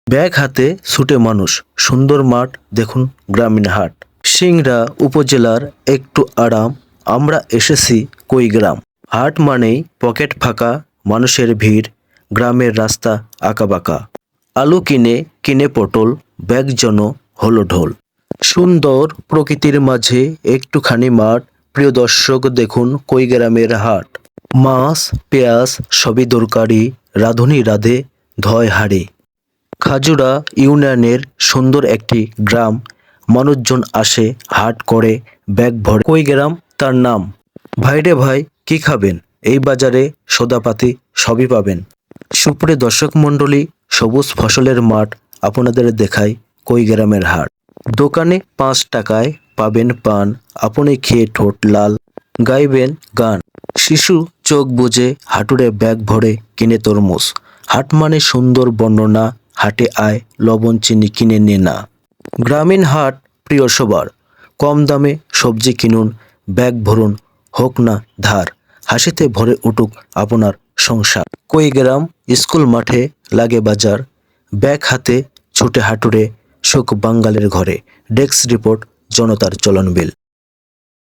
Bag হাতে ছুটে মানুষ, সুন্দর মাঠ দেখুন গ্রামীণ হাট। সিংড়া উপজেলার একটু আরাম, আমরা এসেছি কুড়িগ্রাম। হাট মানেই পকেট ফাঁকা, মানুষের ভিড়, গ্রামের রাস্তা আঁকাবাঁকা। আলু কিনে কিনে পটল, ব্যাগ যেন হলো ঢোল। সুন্দর প্রকৃতির মাঝে একটুখানি মাঠ, প্রিয় দর্শক দেখুন কুড়িগ্রামের হাট। মাছ পেঁয়াজ সবই দরকারি, রাঁধুনি রাঁধে ধয় হাড়ে। খাজুরা ইউনিয়নের সুন্দর একটি গ্রাম, মানুষজন আসে হাট করে ব্যাগ ভরে। কুড়িগ্রাম তার নাম। ভাইরে ভাই কি খাবেন, এই বাজারে সদাপাতি সবই পাবেন। সুপ্রিয় দর্শক মণ্ডলী, সবুজ ফসলের মাঠ আপনাদের দেখায় কুড়িগ্রামের হাট। দোকানে 5 টাকায় পাবেন পান, আপনি খেয়ে ঠোঁট লাল, গাইবেন গান। শিশু চোখ বুজে হাঁটুরে ব্যাগ ভরে কিনে তরমুজ। হাট মানে সুন্দর বর্ণনা, হাটে আয় লবণ চিনি কিনে নে না। গ্রামীণ হাট প্রিয় সবার, কম দামে সবজি কিনুন, ব্যাগ ভরুন, হোক না ধার, হাসিতে ভরে উঠুক আপনার সংসার। কুড়িগ্রাম স্কুল মাঠে লাগে বাজার, ব্যাগ হাতে ছুটে হাঁটুরে সুখ বাঙ্গালের ঘরে। ডেস্ক রিপোর্ট, জনতার চলনবিল।